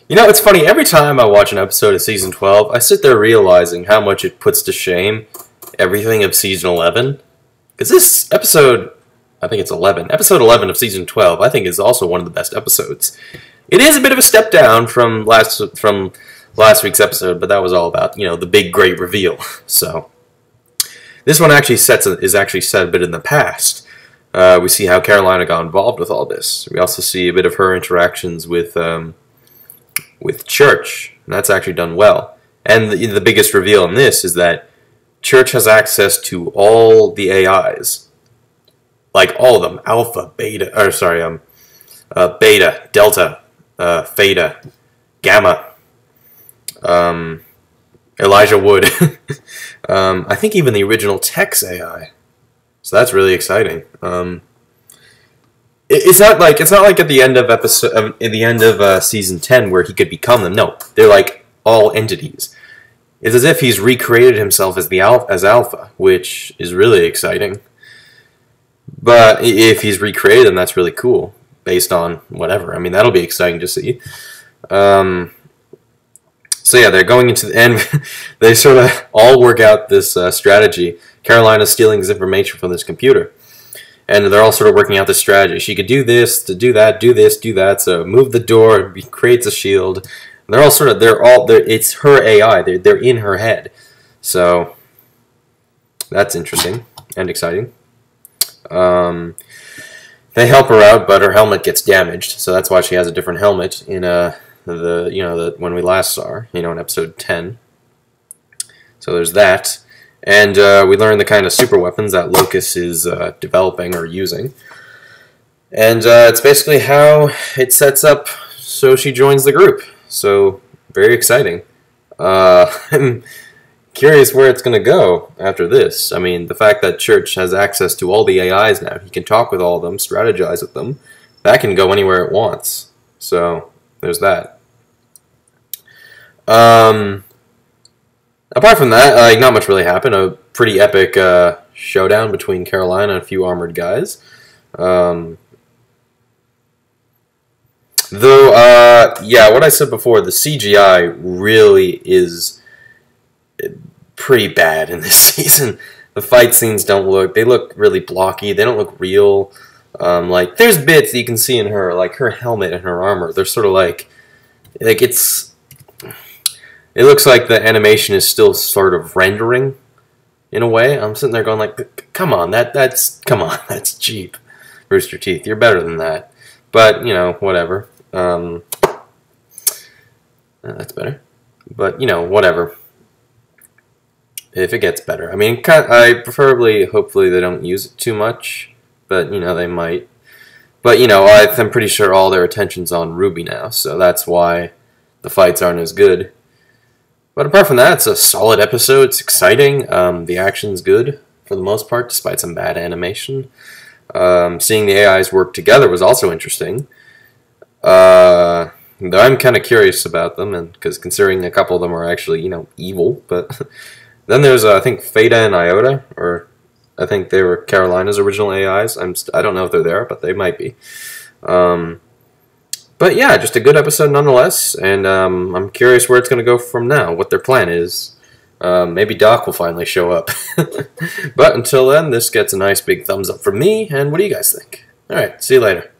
You know, it's funny, every time I watch an episode of Season 12, I sit there realizing how much it puts to shame everything of Season 11. Because this episode, I think it's 11, episode 11 of Season 12, I think is also one of the best episodes. It is a bit of a step down from last week's episode, but that was all about, you know, the big great reveal. So, this one actually is actually set a bit in the past. We see how Carolina got involved with all this. We also see a bit of her interactions with Church, and that's actually done well. And the biggest reveal in this is that Church has access to all the AIs, like all of them: Alpha, Beta, or sorry, Beta, Delta, Theta, Gamma, Elijah Wood. I think even the original Tex AI. So that's really exciting. It's not like at the end of season 10 where he could become them. No, they're like all entities. It's as if he's recreated himself as as Alpha, which is really exciting. But if he's recreated them, that's really cool. Based on whatever, I mean, that'll be exciting to see. So yeah, they're going into the end. They sort of all work out this strategy. Carolina's stealing this information from this computer. And they're all sort of working out this strategy. She could do this, to do that, do this, do that. So move the door, creates a shield. And they're all sort of, it's her AI. They're in her head. So that's interesting and exciting. They help her out, but her helmet gets damaged. So that's why she has a different helmet in when we last saw her, in episode 10. So there's that. And we learn the kind of super weapons that Locus is developing or using. And it's basically how it sets up so she joins the group. So, very exciting. I'm curious where it's going to go after this. I mean, the fact that Church has access to all the AIs now, he can talk with all of them, strategize with them, that can go anywhere it wants. So, there's that. Apart from that, not much really happened. A pretty epic showdown between Carolina and a few armored guys. Yeah, what I said before, the CGI really is pretty bad in this season. The fight scenes they look really blocky. They don't look real. Like, there's bits that you can see in her, like her helmet and her armor. They're sort of like it looks like the animation is still sort of rendering, in a way. I'm sitting there going like, come on, that's cheap. Rooster Teeth, you're better than that. But, whatever. That's better. But, whatever. If it gets better. I mean, hopefully they don't use it too much. But, they might. But, I'm pretty sure all their attention's on Ruby now. So that's why the fights aren't as good. But apart from that, it's a solid episode. It's exciting. The action's good for the most part, despite some bad animation. Seeing the AIs work together was also interesting. Though I'm kind of curious about them, and because considering a couple of them are actually, evil. But then there's, I think, Theta and Iota, or I think they were Carolina's original AIs. I don't know if they're there, but they might be. But yeah, just a good episode nonetheless, and I'm curious where it's going to go from now, what their plan is. Maybe Doc will finally show up. But until then, this gets a nice big thumbs up from me, and what do you guys think? Alright, see you later.